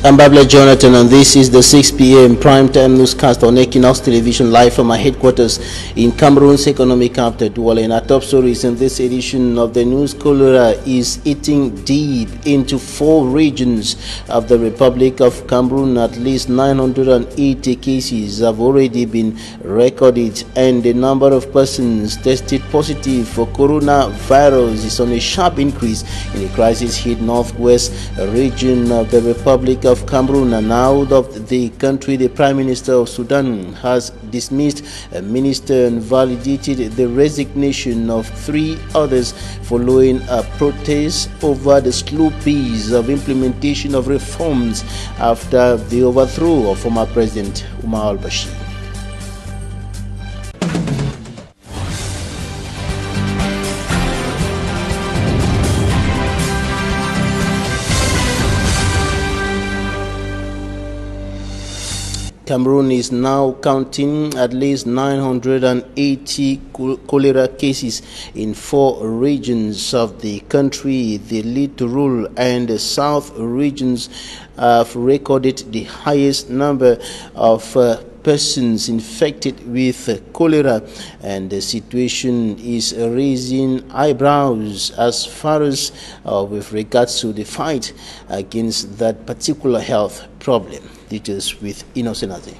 I'm Babla Jonathan, and this is the 6 p.m. primetime newscast on Équinoxe Television, live from our headquarters in Cameroon's economic capital, Douala. In our top stories in this edition of the news, cholera is eating deep into 4 regions of the Republic of Cameroon. At least 980 cases have already been recorded, and the number of persons tested positive for coronavirus is on a sharp increase in the crisis-hit northwest region of the Republic of Cameroon. And out of the country, the Prime Minister of Sudan has dismissed a minister and validated the resignation of 3 others following a protest over the slow pace of implementation of reforms after the overthrow of former President Omar al-Bashir. Cameroon is now counting at least 980 cholera cases in 4 regions of the country. The littoral and the south regions have recorded the highest number of persons infected with cholera, and the situation is raising eyebrows as far as with regards to the fight against that particular health problem. Details with Équinoxe Tv.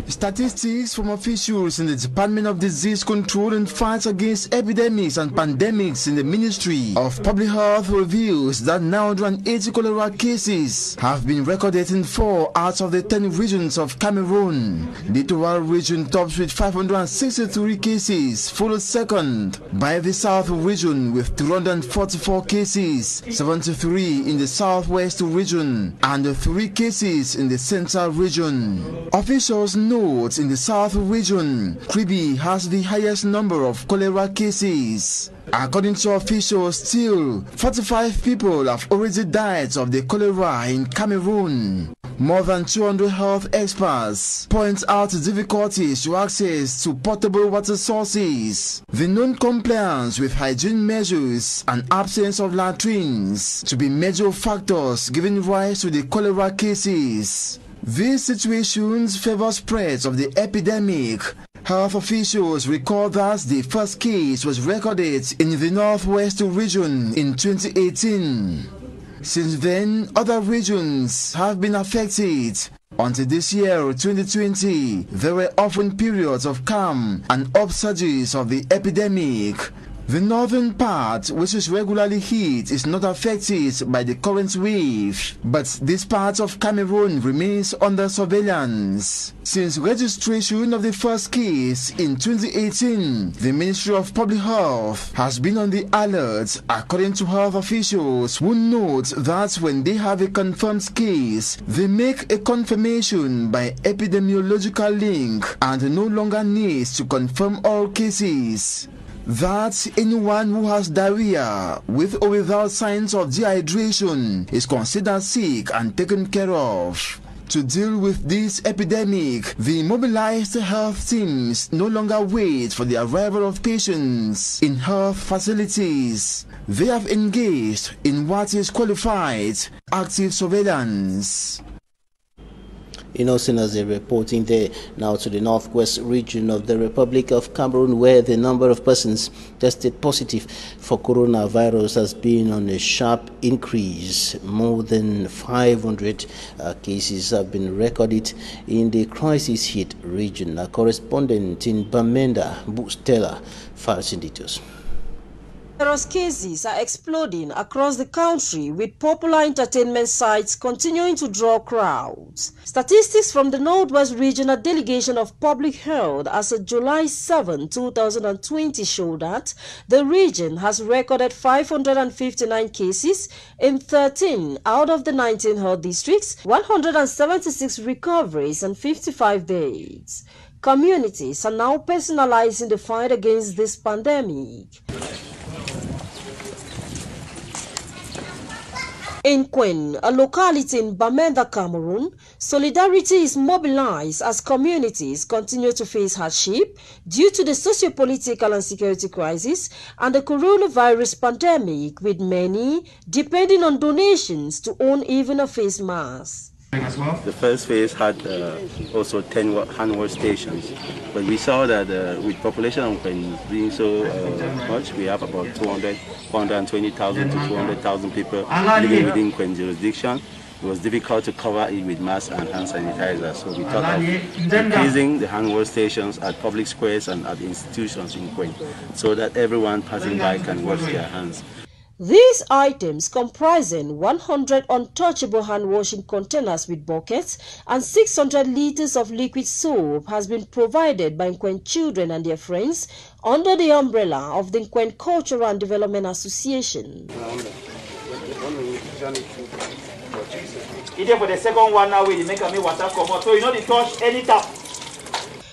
Statistics from officials in the Department of Disease Control and Fight Against Epidemics and Pandemics in the Ministry of Public Health reveals that 980 cholera cases have been recorded in 4 out of the 10 regions of Cameroon. The Littoral region tops with 563 cases, followed second by the South region with 244 cases, 73 in the Southwest region, and 3 cases in the Central region. Officials note in the South region, Kribi has the highest number of cholera cases. According to officials, still 45 people have already died of the cholera in Cameroon. More than 200 health experts point out difficulties to access to potable water sources, the non-compliance with hygiene measures, and absence of latrines to be major factors giving rise to the cholera cases. These situations favor spread of the epidemic. Health officials recall that the first case was recorded in the Northwest region in 2018. Since then, other regions have been affected. Until this year, 2020, there were often periods of calm and upsurges of the epidemic. The northern part, which is regularly hit, is not affected by the current wave, but this part of Cameroon remains under surveillance. Since registration of the first case in 2018, the Ministry of Public Health has been on the alert, according to health officials who note that when they have a confirmed case, they make a confirmation by epidemiological link and no longer needs to confirm all cases. That anyone who has diarrhea with or without signs of dehydration is considered sick and taken care of. To deal with this epidemic, the mobilized health teams no longer wait for the arrival of patients in health facilities. They have engaged in what is qualified active surveillance. Équinoxe Tv reporting there. Now to the northwest region of the Republic of Cameroon, where the number of persons tested positive for coronavirus has been on a sharp increase. More than 500 cases have been recorded in the crisis-hit region. A correspondent in Bamenda, Stella, files in details. Virus cases are exploding across the country, with popular entertainment sites continuing to draw crowds. Statistics from the Northwest Regional Delegation of Public Health as of July 7, 2020 show that the region has recorded 559 cases in 13 out of the 19 health districts, 176 recoveries, and 55 deaths. Communities are now personalizing the fight against this pandemic. In Quen, a locality in Bamenda, Cameroon, solidarity is mobilized as communities continue to face hardship due to the socio-political and security crisis and the coronavirus pandemic, with many depending on donations to own even a face mask. The first phase had also 10 hand wash stations, but we saw that with population of Nkwen being so much, we have about 120,000 to 200,000 people living within Nkwen jurisdiction. It was difficult to cover it with masks and hand sanitizer, so we thought of increasing the hand wash stations at public squares and at institutions in Nkwen, so that everyone passing by can wash their hands. These items, comprising 100 untouchable hand-washing containers with buckets and 600 liters of liquid soap, has been provided by Nkwen children and their friends under the umbrella of the Nkwen Cultural and Development Association. For the second one now, we make a water come out, so you know they touch any tap.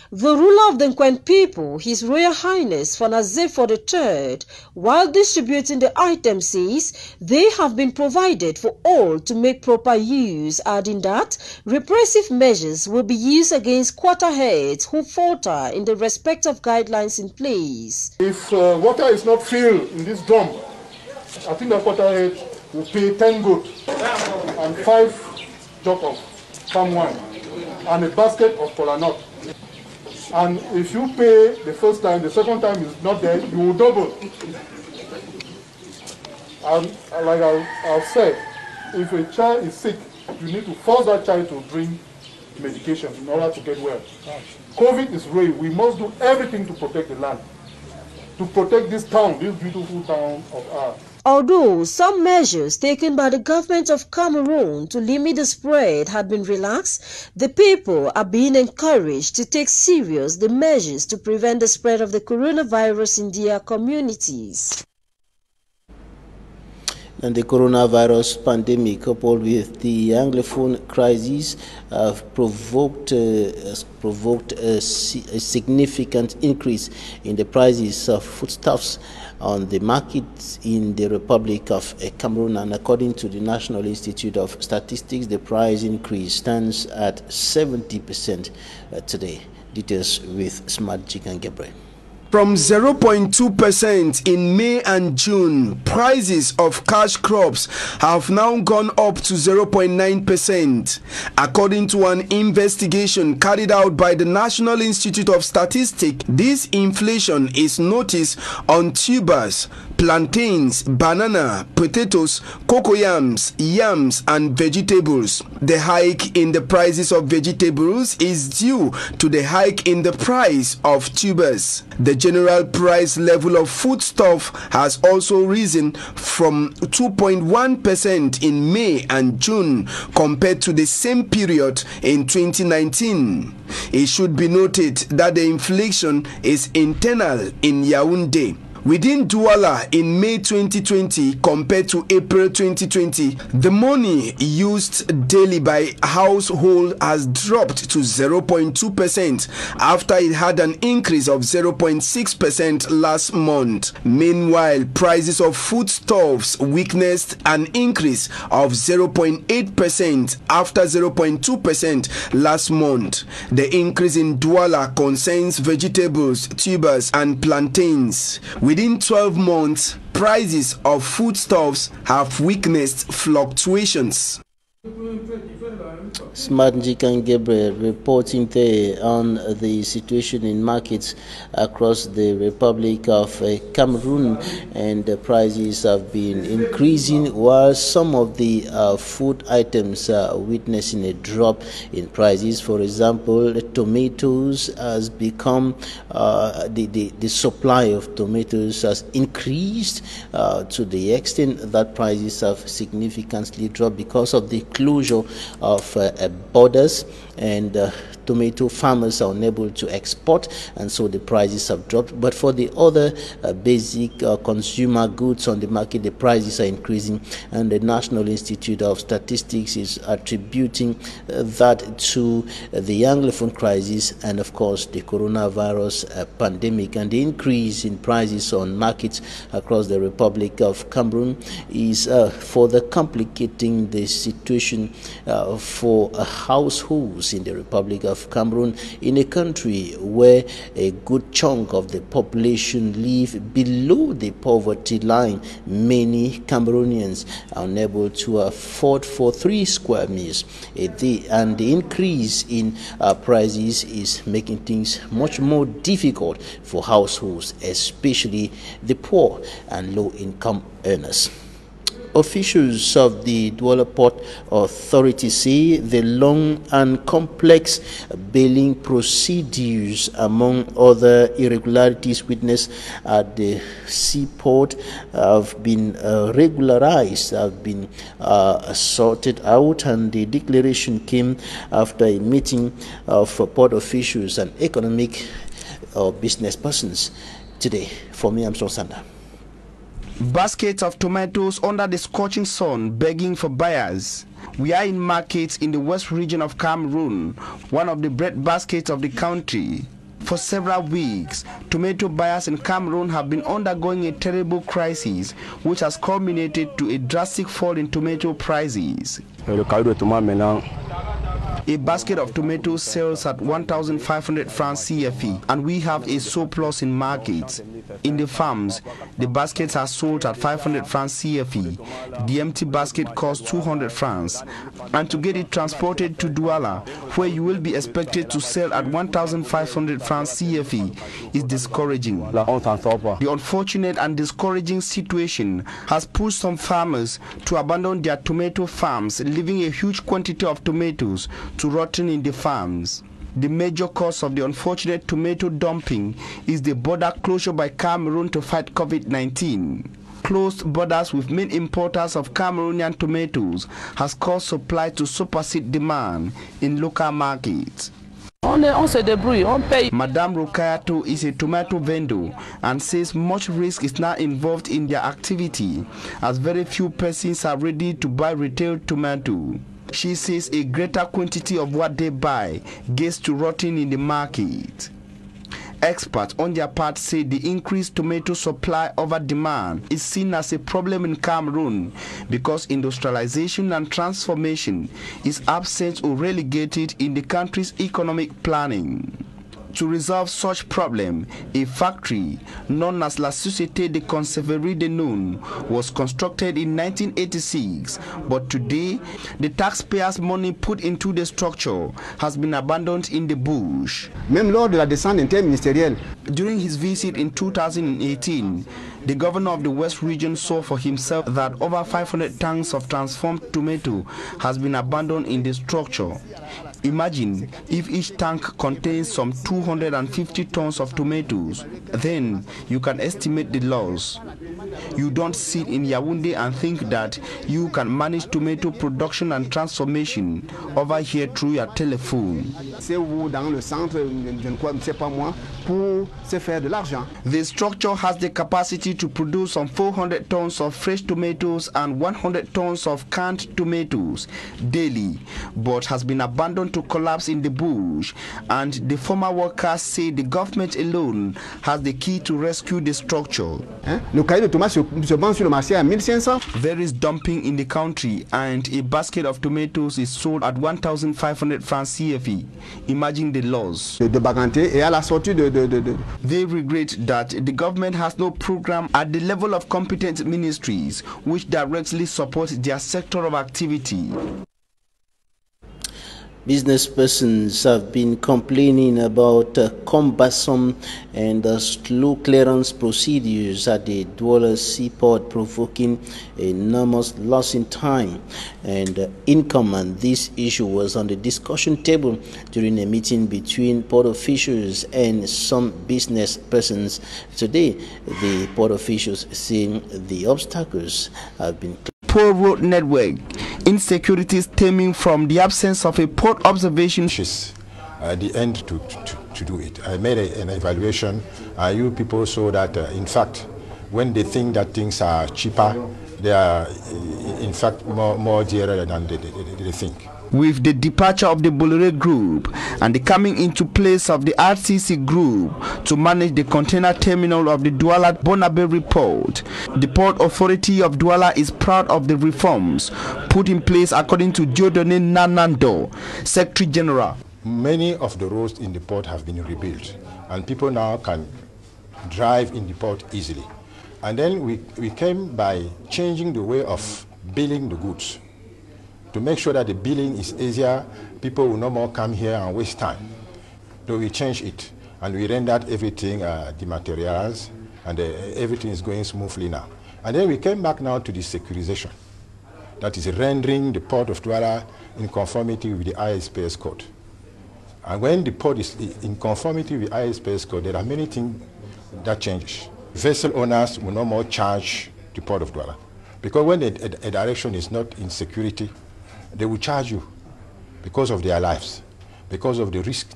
The ruler of the Nkwen people, His Royal Highness Fanazefo III, while distributing the items, says they have been provided for all to make proper use, adding that repressive measures will be used against quarterheads who falter in the respective guidelines in place. If water is not filled in this drum, I think the quarterhead will pay 10 goat and 5 jug of palm wine and a basket of kola nut. And if you pay the first time, the second time is not there, you will double. And like I've said, if a child is sick, you need to force that child to drink medication in order to get well. COVID is real. We must do everything to protect the land, to protect this town, this beautiful town of ours. Although some measures taken by the government of Cameroon to limit the spread had been relaxed, the people are being encouraged to take serious the measures to prevent the spread of the coronavirus in their communities. And the coronavirus pandemic, coupled with the Anglophone crisis, have provoked a significant increase in the prices of foodstuffs on the markets in the Republic of Cameroon. And according to the National Institute of Statistics, the price increase stands at 70% today. Details with Smart Jigan Gabriel. From 0.2% in May and June, prices of cash crops have now gone up to 0.9%. According to an investigation carried out by the National Institute of Statistics, this inflation is noticed on tubers, plantains, banana, potatoes, cocoyams, yams, and vegetables. The hike in the prices of vegetables is due to the hike in the price of tubers. The general price level of foodstuff has also risen from 2.1% in May and June compared to the same period in 2019. It should be noted that the inflation is internal in Yaoundé. Within Douala in May 2020 compared to April 2020, the money used daily by household has dropped to 0.2% after it had an increase of 0.6% last month. Meanwhile, prices of foodstuffs witnessed an increase of 0.8% after 0.2% last month. The increase in Douala concerns vegetables, tubers, and plantains. Within 12 months, prices of foodstuffs have witnessed fluctuations. Smart Jikan Gabriel reporting there on the situation in markets across the Republic of Cameroon, and the prices have been increasing while some of the food items are witnessing a drop in prices. For example, tomatoes has become the supply of tomatoes has increased to the extent that prices have significantly dropped because of the closure of borders, and tomato farmers are unable to export, and so the prices have dropped. But for the other basic consumer goods on the market, the prices are increasing, and the National Institute of Statistics is attributing that to the Anglophone crisis and of course the coronavirus pandemic. And the increase in prices on markets across the Republic of Cameroon is further complicating the situation for households officials in the Republic of Cameroon, in a country where a good chunk of the population live below the poverty line. Many Cameroonians are unable to afford for 3 square meals a day, and the increase in prices is making things much more difficult for households, especially the poor and low-income earners. Officials of the Douala Port Authority say the long and complex bailing procedures, among other irregularities witnessed at the seaport, have been regularized, have been sorted out, and the declaration came after a meeting of port officials and economic business persons today. For me, I'm Sonsanda. Baskets of tomatoes under the scorching sun begging for buyers. We are in markets in the west region of Cameroon, one of the bread baskets of the country. For several weeks, tomato buyers in Cameroon have been undergoing a terrible crisis, which has culminated to a drastic fall in tomato prices. A basket of tomatoes sells at 1,500 francs CFA, and we have a surplus in markets. In the farms, the baskets are sold at 500 francs CFA. The empty basket costs 200 francs, and to get it transported to Douala, where you will be expected to sell at 1,500 francs CFA, is discouraging. The unfortunate and discouraging situation has pushed some farmers to abandon their tomato farms, leaving a huge quantity of tomatoes to rotten in the farms. The major cause of the unfortunate tomato dumping is the border closure by Cameroon to fight COVID-19. Closed borders with main importers of Cameroonian tomatoes has caused supply to supersede demand in local markets. Madame Rokayato is a tomato vendor and says much risk is now involved in their activity, as very few persons are ready to buy retail tomato. She says a greater quantity of what they buy gets to rotting in the market. Experts on their part say the increased tomato supply over demand is seen as a problem in Cameroon because industrialization and transformation is absent or relegated in the country's economic planning. To resolve such problem, a factory known as La Société de Conserverie de Noun was constructed in 1986, but today the taxpayers' money put into the structure has been abandoned in the bush. Même lors de la descente interministérielle. During his visit in 2018, the governor of the West region saw for himself that over 500 tanks of transformed tomato has been abandoned in the structure. Imagine if each tank contains some 250 tons of tomatoes, then you can estimate the loss. You don't sit in Yaoundé and think that you can manage tomato production and transformation over here through your telephone. The structure has the capacity to produce some 400 tons of fresh tomatoes and 100 tons of canned tomatoes daily, but has been abandoned to collapse in the bush, and the former workers say the government alone has the key to rescue the structure. There is dumping in the country, and a basket of tomatoes is sold at 1,500 francs CFA. Imagine the loss. They regret that the government has no program at the level of competent ministries which directly support their sector of activity. Business persons have been complaining about cumbersome and slow clearance procedures at the Douala seaport, provoking enormous loss in time and income. And this issue was on the discussion table during a meeting between port officials and some business persons. Today, the port officials saying the obstacles have been poor road network, insecurity stemming from the absence of a port observation. The end to do it. I made an evaluation. You people saw that, in fact, when they think that things are cheaper, they are, in fact, more dearer than they think. With the departure of the Bolore Group and the coming into place of the RCC Group to manage the container terminal of the Douala Bonabe Port, the Port Authority of Douala is proud of the reforms put in place, according to Diodone Nanando, Secretary General. Many of the roads in the port have been rebuilt, and people now can drive in the port easily. And then we came by changing the way of billing the goods to make sure that the billing is easier. People will no more come here and waste time. So we changed it, and we rendered everything dematerialized, and everything is going smoothly now. And then we came back now to the securization. That is rendering the port of Douala in conformity with the ISPS code. And when the port is in conformity with ISPS code, there are many things that change. Vessel owners will no more charge the port of Douala, because when a direction is not in security, they will charge you because of their lives, because of the risk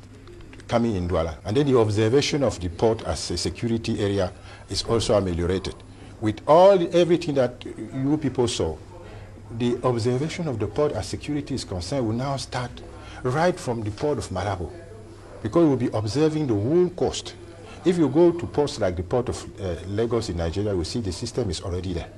coming in Douala. And then the observation of the port as a security area is also ameliorated. With everything that you people saw, the observation of the port as security is concerned will now start right from the port of Malabo, because we'll be observing the whole coast. If you go to ports like the port of Lagos in Nigeria, we see the system is already there.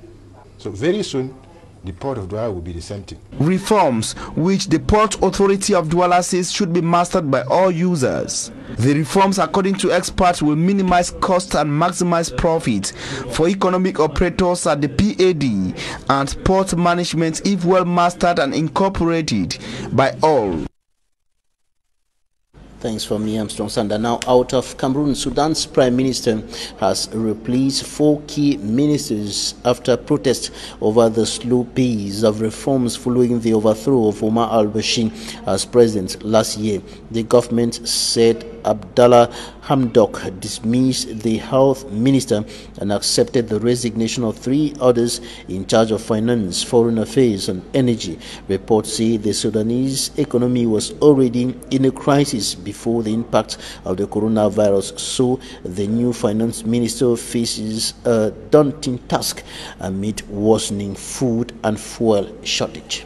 So very soon, the port of Douala will be the same thing. Reforms which the Port Authority of Douala says should be mastered by all users. The reforms, according to experts, will minimize costs and maximize profit for economic operators at the PAD and port management if well mastered and incorporated by all. Thanks from me, Armstrong Sander. Now out of Cameroon, Sudan's Prime Minister has replaced 4 key ministers after protests over the slow pace of reforms following the overthrow of Omar al-Bashir as president last year. The government said Abdallah Hamdok dismissed the health minister and accepted the resignation of 3 others in charge of finance, foreign affairs and energy. Reports say the Sudanese economy was already in a crisis before the impact of the coronavirus, so the new finance minister faces a daunting task amid worsening food and fuel shortage.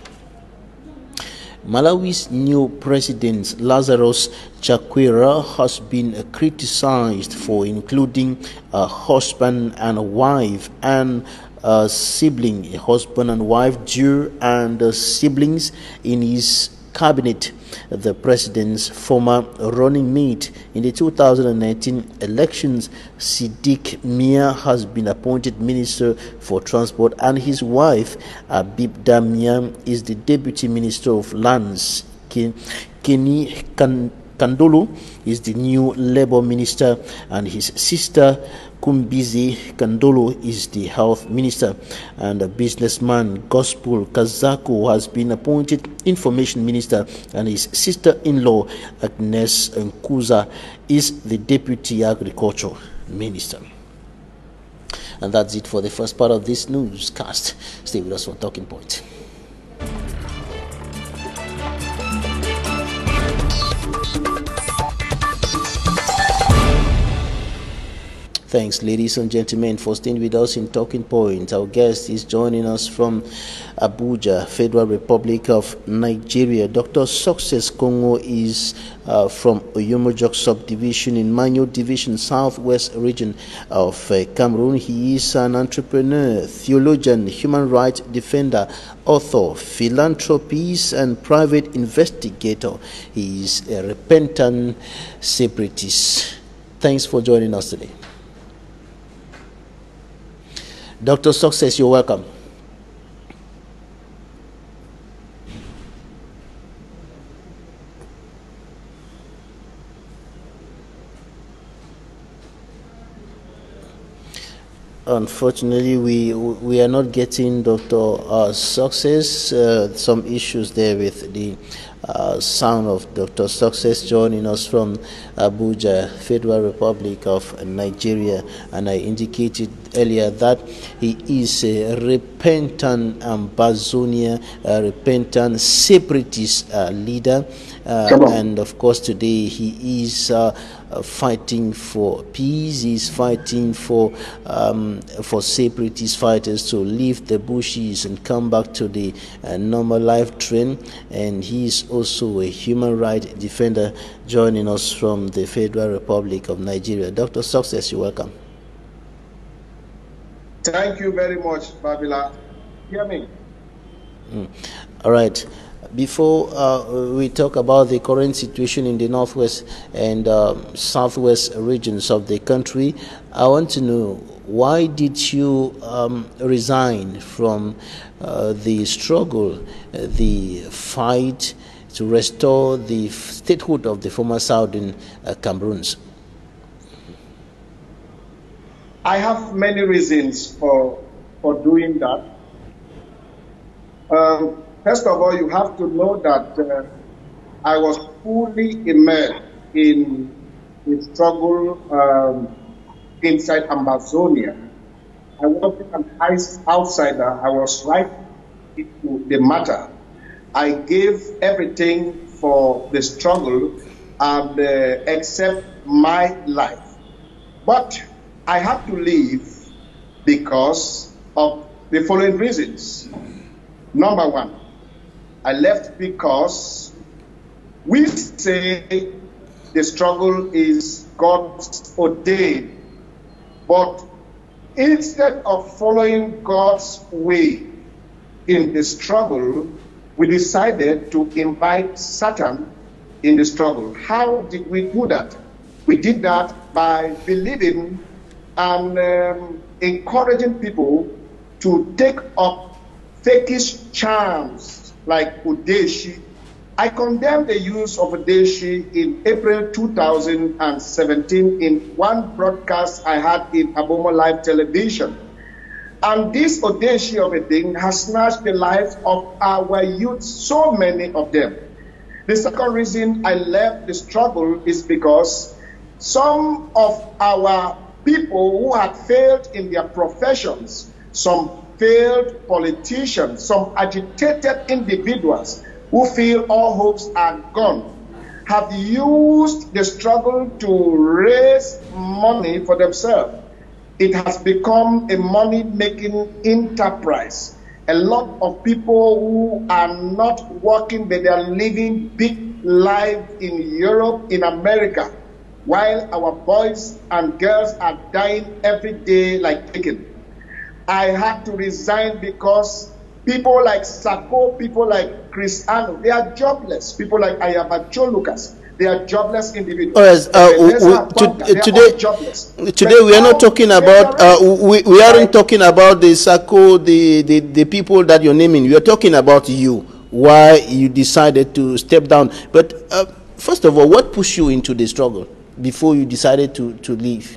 Malawi's new president, Lazarus Chakwera, has been criticized for including a husband and a wife and a sibling, a husband and wife duo and siblings in his cabinet. The president's former running mate in the 2019 elections, Siddiq Mia, has been appointed Minister for Transport, and his wife, Abib Damian, is the Deputy Minister of Lands. Kenny Kandolo is the new Labour Minister, and his sister Kumbizi Kandolo is the Health Minister, and a businessman Gospel Kazako has been appointed Information Minister, and his sister-in-law Agnes Nkuza is the Deputy Agriculture Minister. And that's it for the first part of this newscast. Stay with us for Talking Point. Thanks, ladies and gentlemen, for staying with us in Talking Point. Our guest is joining us from Abuja, Federal Republic of Nigeria. Dr. Success Kongo is from Oyomojok Subdivision in Manyo Division, Southwest region of Cameroon. He is an entrepreneur, theologian, human rights defender, author, philanthropist, and private investigator. He is a repentant separatist. Thanks for joining us today. Dr. Success, you're welcome. Unfortunately, we are not getting Dr. Success. Some issues there with the sound of Dr. Success joining us from Abuja, Federal Republic of Nigeria, and I indicated earlier that he is a repentant Ambazonia, a repentant separatist leader, and of course today he is fighting for peace. He's fighting for separatist fighters to leave the bushes and come back to the normal life train, and he is also a human rights defender joining us from the Federal Republic of Nigeria. Dr. Success, you're welcome. Thank you very much, Babila. Hear me? All right. Before we talk about the current situation in the northwest and southwest regions of the country, I want to know, why did you resign from the struggle, the fight to restore the statehood of the former Southern Cameroons? I have many reasons for doing that. First of all, you have to know that I was fully immersed in the struggle inside Amazonia. I wasn't an outsider. I was right into the matter. I gave everything for the struggle and except my life. But I had to leave because of the following reasons. Number one, I left because we say the struggle is God's ordained, but instead of following God's way in the struggle, we decided to invite Satan in the struggle. How did we do that? We did that by believing and encouraging people to take up fakish charms like Udeshi. I condemned the use of Udeshi in April 2017 in one broadcast I had in Abomo Live Television. And this Udeshi of a thing has snatched the lives of our youth, so many of them. The second reason I left the struggle is because some of our people who had failed in their professions, some failed politicians, some agitated individuals who feel all hopes are gone, have used the struggle to raise money for themselves. It has become a money-making enterprise. A lot of people who are not working, but they are living big lives in Europe, in America, while our boys and girls are dying every day like chicken. I had to resign because people like Sako, people like Chris Arnold, they are jobless. People like Ayabacho Lucas, they are jobless individuals. Today we are not talking about, we aren't talking about the Sako, the people that you're naming. We are talking about you, why you decided to step down. But first of all, what pushed you into the struggle before you decided to leave?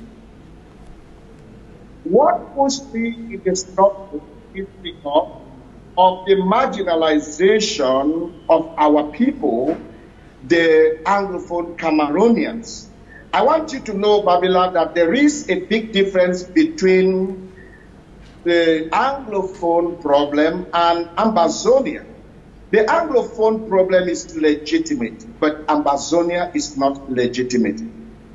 What pushed me in the struggle is because of the marginalization of our people, the Anglophone Cameroonians. I want you to know, Babila, that there is a big difference between the Anglophone problem and Amazonia. The Anglophone problem is legitimate, but Amazonia is not legitimate.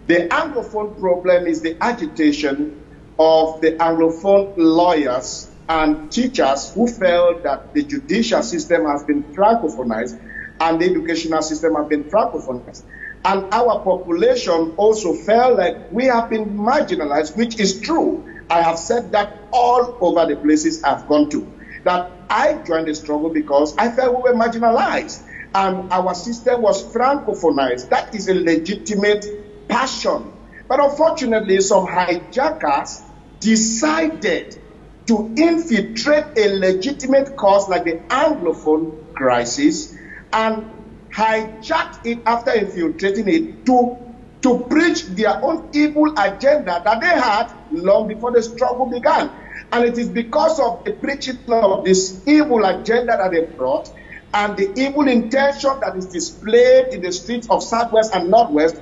The Anglophone problem is the agitation of the Anglophone lawyers and teachers who felt that the judicial system has been francophonized and the educational system has been francophonized. And our population also felt like we have been marginalized, which is true. I have said that all over the places I've gone to, that I joined the struggle because I felt we were marginalized and our system was francophonized. That is a legitimate passion. But unfortunately, some hijackers decided to infiltrate a legitimate cause like the Anglophone crisis and hijacked it after infiltrating it to preach their own evil agenda that they had long before the struggle began. And it is because of the preaching of this evil agenda that they brought and the evil intention that is displayed in the streets of Southwest and Northwest,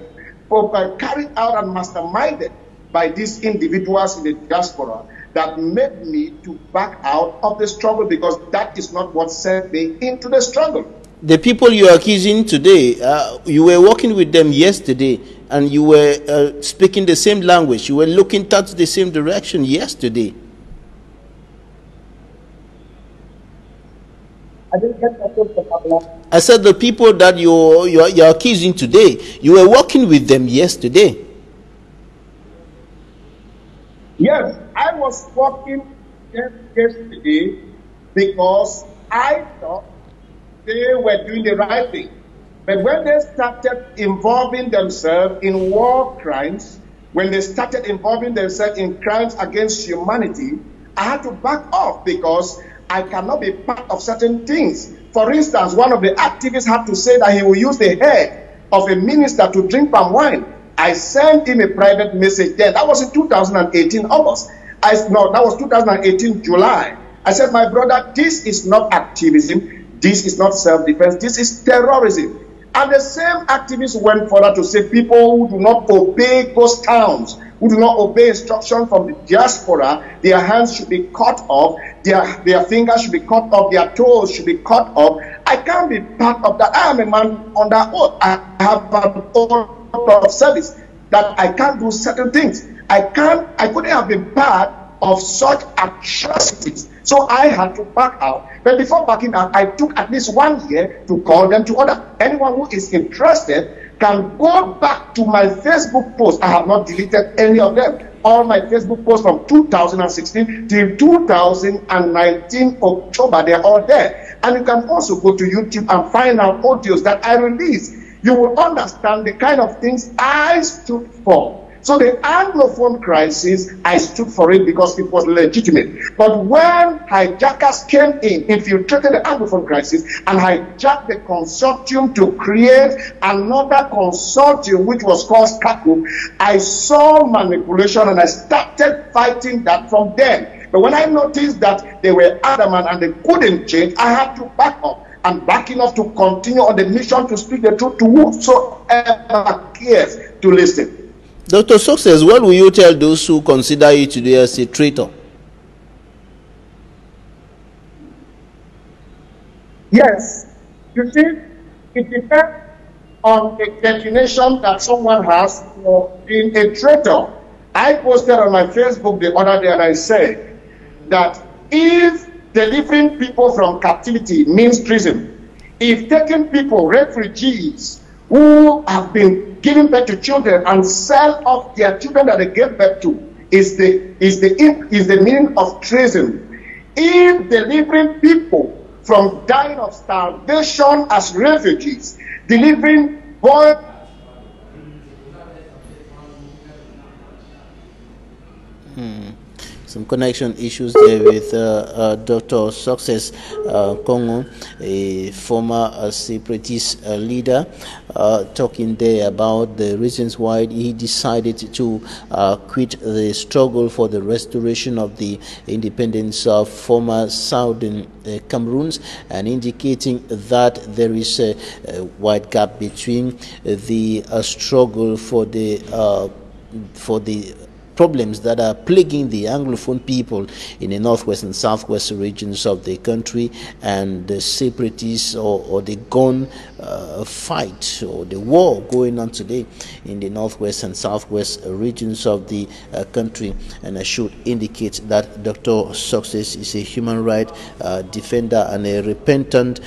carried out and masterminded by these individuals in the diaspora, that made me to back out of the struggle, because that is not what sent me into the struggle. The people you are accusing today, you were working with them yesterday, and you were speaking the same language. You were looking towards the same direction yesterday. I didn't get that. I said the people that you're accusing today, you were working with them yesterday. Yes, I was working yesterday because I thought they were doing the right thing. But when they started involving themselves in war crimes, when they started involving themselves in crimes against humanity, I had to back off because I cannot be part of certain things. For instance, one of the activists had to say that he will use the head of a minister to drink palm wine. I sent him a private message then. That was in 2018 August. No, that was 2018 July. I said, my brother, this is not activism. This is not self-defense. This is terrorism. And the same activists went further to say people who do not obey ghost towns, who do not obey instruction from the diaspora, their hands should be cut off, their fingers should be cut off, their toes should be cut off. I can't be part of that. I am a man under oath. I have an oath of service that I can't do certain things. I couldn't have been part of such atrocities. So I had to back out. But before backing out, I took at least 1 year to call them to order. Anyone who is interested can go back to my Facebook post. I have not deleted any of them. All my Facebook posts from 2016 till 2019 October, they're all there. And you can also go to YouTube and find out audios that I released. You will understand the kind of things I stood for. So the Anglophone crisis, I stood for it because it was legitimate. But when hijackers came in, infiltrated the Anglophone crisis, and hijacked the consortium to create another consortium, which was called SCACO, I saw manipulation and I started fighting that from then. But when I noticed that they were adamant and they couldn't change, I had to back up. And backing up to continue on the mission to speak the truth to whosoever cares to listen. Dr. Success, what will you tell those who consider you today as a traitor? Yes. You see, it depends on the definition that someone has for being a traitor. I posted on my Facebook the other day and I said that if delivering people from captivity means treason, if taking people, refugees, who have been giving birth to children and sell off their children that they gave birth to is the meaning of treason. If delivering people from dying of starvation as refugees, delivering boys. Some connection issues there with Dr. Success Kongo, a former separatist leader, talking there about the reasons why he decided to quit the struggle for the restoration of the independence of former southern Cameroons, and indicating that there is a wide gap between the struggle for the problems that are plaguing the Anglophone people in the northwest and southwest regions of the country, and the separatists or the gun fight or the war going on today in the northwest and southwest regions of the country. And I should indicate that Dr. Success is a human rights defender and a repentant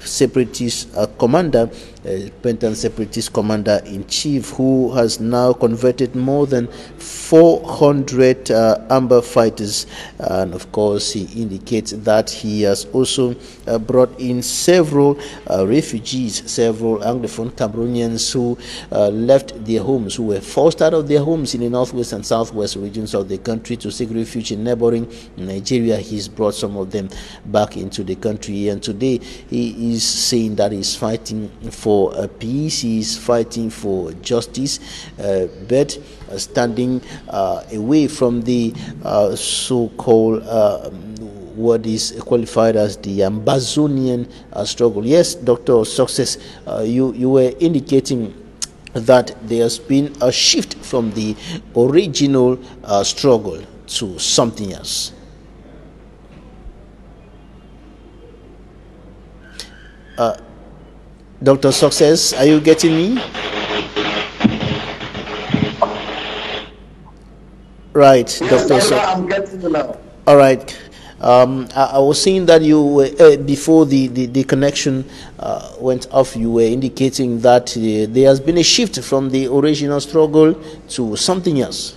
separatist commander, repentant separatist commander-in-chief, who has now converted more than 400 Amber fighters. And of course, he indicates that he has also brought in several refugees, several Anglophone Cameroonians who left their homes, who were forced out of their homes in the northwest and southwest regions of the country to seek refuge in neighboring Nigeria. He's brought some of them back into the country, and today he is saying that he's fighting for peace, he's fighting for justice, but standing away from the so-called what is qualified as the Ambazonian struggle. Yes, Dr. Success, you were indicating that there has been a shift from the original struggle to something else. Dr. Success, are you getting me? Right, yes, Dr. Success. I'm getting you now. All right. I was saying that you were, before the connection went off, you were indicating that there has been a shift from the original struggle to something else.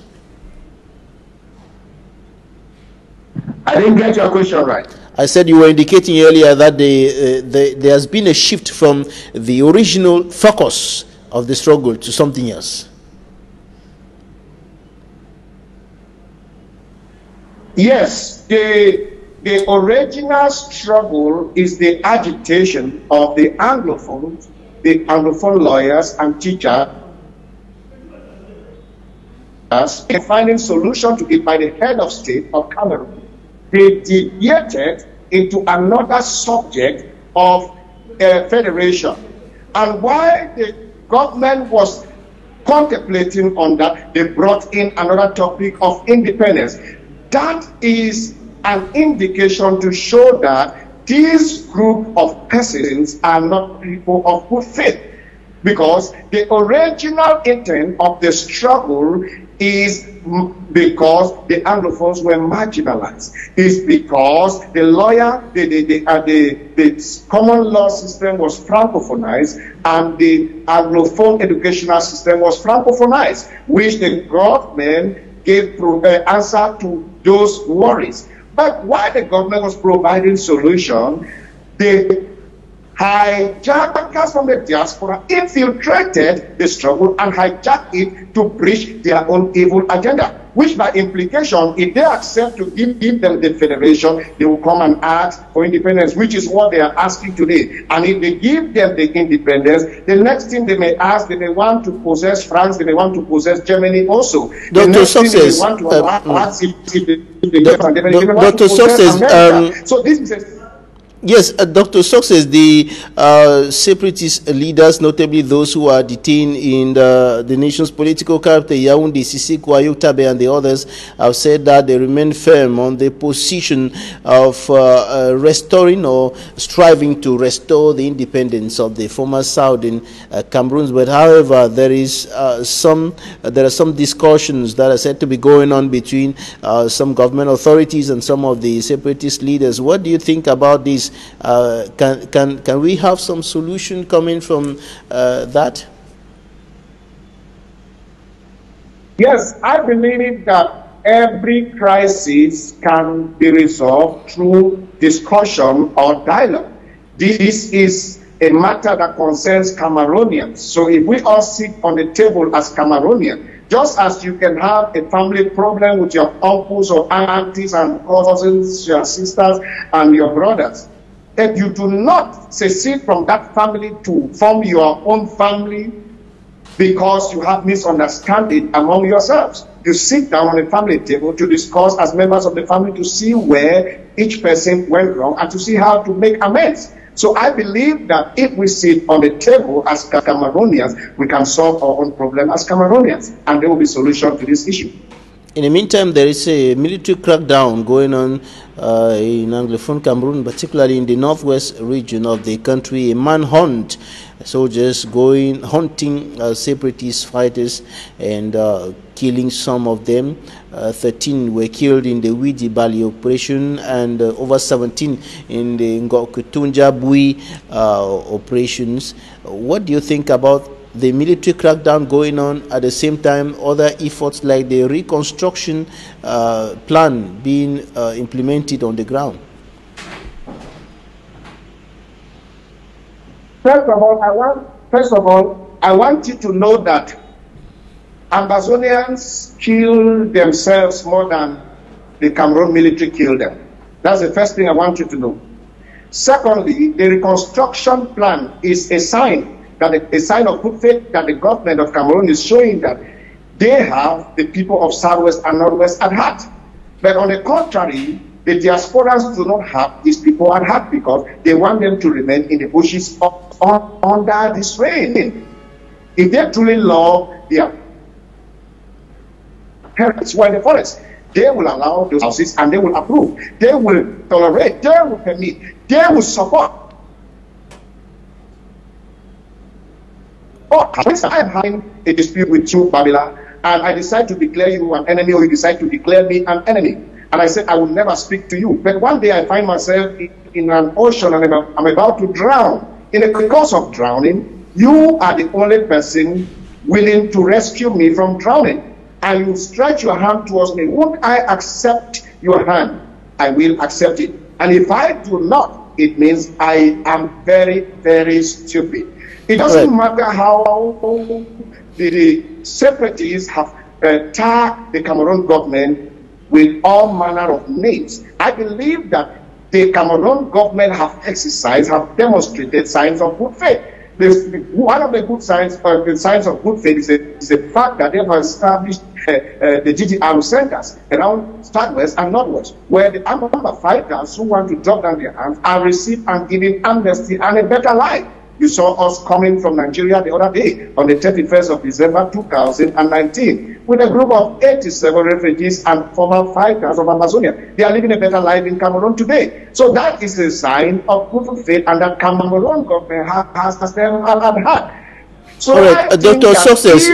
I didn't get your question right. I said you were indicating earlier that there has been a shift from the original focus of the struggle to something else. Yes, the original struggle is the agitation of the Anglophones, the Anglophone lawyers and teachers, in finding solution to it by the head of state of Cameroon. They deviated into another subject of federation. And while the government was contemplating on that, they brought in another topic of independence. That is an indication to show that this group of persons are not people of good faith, because the original intent of the struggle is because the Anglophones were marginalized. It's because the the common law system was francophonized and the Anglophone educational system was francophonized, which the government gave answer to those worries. But while the government was providing solution, the hijackers from the diaspora infiltrated the struggle and hijacked it to preach their own evil agenda, which by implication, if they accept to give them the federation, they will come and ask for independence, which is what they are asking today. And if they give them the independence, the next thing they may ask, they may want to possess France, they may want to possess Germany also. Dr. Success, Dr. Success, so this is a yes, Dr. Success, the separatist leaders, notably those who are detained in the nation's political capital, Yaoundé, Sissikwa, Yoktabe, and the others, have said that they remain firm on the position of restoring or striving to restore the independence of the former Southern Cameroons. But however, there are some discussions that are said to be going on between some government authorities and some of the separatist leaders. What do you think about this? Can we have some solution coming from that? Yes, I believe that every crisis can be resolved through discussion or dialogue. This is a matter that concerns Cameroonians. So if we all sit on the table as Cameroonians, just as you can have a family problem with your uncles or aunties and cousins, your sisters and your brothers, if you do not secede from that family to form your own family because you have misunderstanding among yourselves, you sit down on the family table to discuss as members of the family to see where each person went wrong and to see how to make amends. So I believe that if we sit on the table as Cameroonians, we can solve our own problem as Cameroonians, and there will be solution to this issue. In the meantime, there is a military crackdown going on in Anglophone Cameroon, particularly in the northwest region of the country. A manhunt, soldiers going hunting separatist fighters and killing some of them. 13 were killed in the Widi Bali operation and over 17 in the Ngokutunja Bui operations. What do you think about the military crackdown going on, at the same time other efforts like the reconstruction plan being implemented on the ground? First of all, I want you to know that Ambazonians kill themselves more than the Cameroon military killed them. That's the first thing I want you to know. Secondly, the reconstruction plan is a sign of good faith that the government of Cameroon is showing that they have the people of Southwest and Northwest at heart. But on the contrary, the diasporans do not have these people at heart because they want them to remain in the bushes under this reign. If they truly love their parents who are in the forest, they will allow those houses and they will approve. They will tolerate, they will permit, they will support. But I am having a dispute with you, Babila, and I decide to declare you an enemy, or you decide to declare me an enemy. And I said, I will never speak to you. But one day I find myself in an ocean and I'm about to drown. In the course of drowning, you are the only person willing to rescue me from drowning. And you stretch your hand towards me. Won't I accept your hand? I will accept it. And if I do not, it means I am very, very stupid. It doesn't matter how the separatists have tagged the Cameroon government with all manner of names. I believe that the Cameroon government have demonstrated signs of good faith. One of the good signs, the signs of good faith is the fact that they have established the GTR centers around Southwest and Northwest, where the armed fighters who want to drop down their arms are received and given amnesty and a better life. You saw us coming from Nigeria the other day on the 31st of December 2019 with a group of 87 refugees and former fighters of Amazonia. They are living a better life in Cameroon today. So that is a sign of good faith, and that Cameroon government has never had. So right, Dr. Success,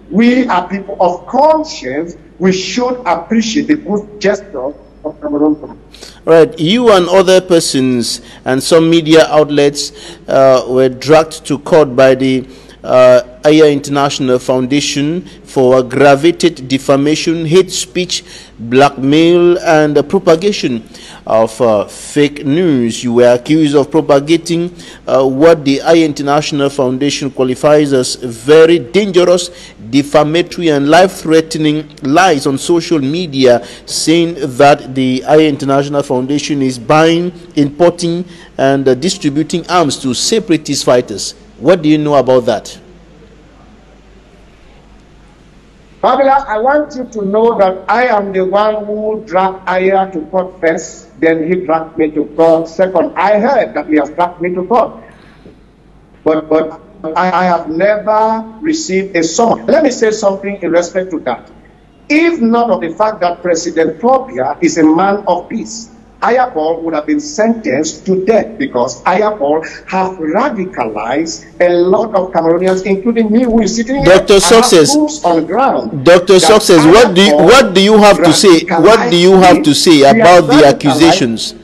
we are people of conscience. We should appreciate the good gesture of Cameroon government. Right, you and other persons and some media outlets were dragged to court by the Aya International Foundation for aggravated defamation, hate speech, blackmail, and propagation of fake news. You were accused of propagating what the Aya International Foundation qualifies as very dangerous, defamatory, and life-threatening lies on social media, saying that the Aya International Foundation is buying, importing, and distributing arms to separatist fighters. What do you know about that? Babila, I want you to know that I am the one who dragged Aya to court first, then he dragged me to court second. I heard that he has dragged me to court, but I have never received a summons. Let me say something in respect to that. If not of the fact that President Probia is a man of peace, Ayapol would have been sentenced to death, because Ayapol have radicalized a lot of Cameroonians, including me, who is sitting here. Dr. Success, on the ground. Dr. Success, what do you have to say? What do you have to say about the accusations?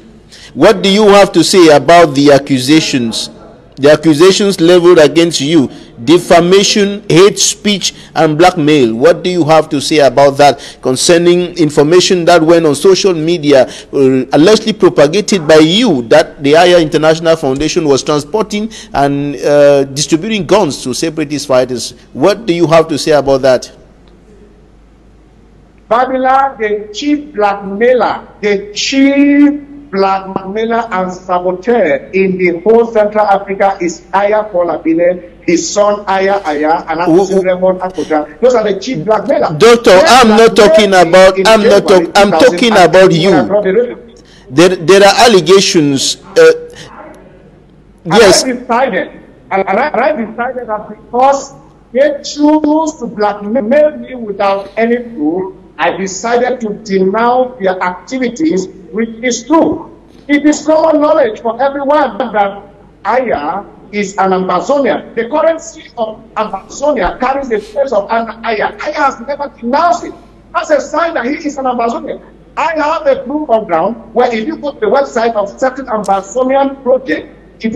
What do you have to say about the accusations? The accusations leveled against you, defamation, hate speech, and blackmail. What do you have to say about that concerning information that went on social media, allegedly propagated by you, that the Aya International Foundation was transporting and distributing guns to separatist fighters? What do you have to say about that? Babila, the chief blackmailer and saboteur in the whole Central Africa is Aya Polabile, his son Aya, and Raymond Akoja. Those are the chief blackmailers. Doctor, I'm not talking about. I'm talking about you. There are allegations. Yes. I decided that because they choose to blackmail me without any proof, I decided to denounce their activities, which is true. It is common knowledge for everyone that Aya is an Amazonian. The currency of Amazonia carries the face of an Aya. Aya has never denounced it. That's a sign that he is an Amazonian. I have a proof of ground where, if you go to the website of certain Amazonian project, it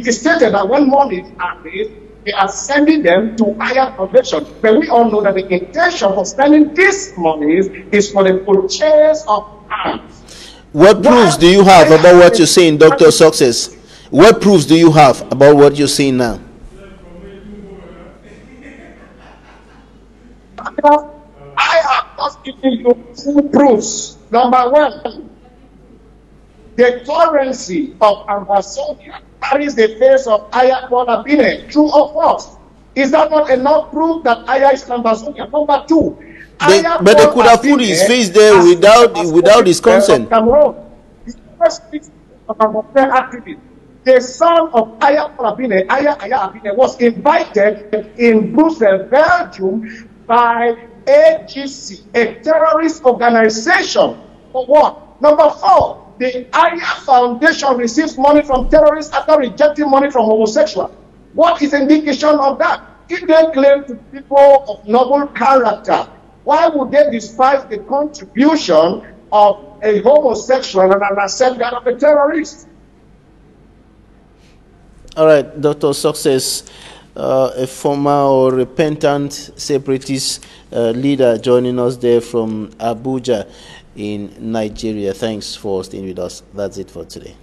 is stated that when money is raised, they are sending them to Aya Foundation. But we all know that the intention for spending these monies is for the purchase of arms. What proofs do you have about what you're saying, Dr. Success? What proofs do you have about what you're saying now? I have just given you two proofs. Number one, the currency of Amazonia carries the face of Aya Bonabine. True or false? Is that not enough proof that Aya is Amazonia? Number two, but they could have put his face there without his consent. The son of Aya Bonabine, Aya Abine, was invited in Brussels, Belgium, by AGC, a terrorist organization. For what? Number four, the Aya Foundation receives money from terrorists after rejecting money from homosexuals. What is indication of that? If they claim to be people of noble character, why would they despise the contribution of a homosexual and accept that of a terrorist? All right, Dr. Success, a former or repentant separatist leader joining us there from Abuja in Nigeria. Thanks for staying with us. That's it for today.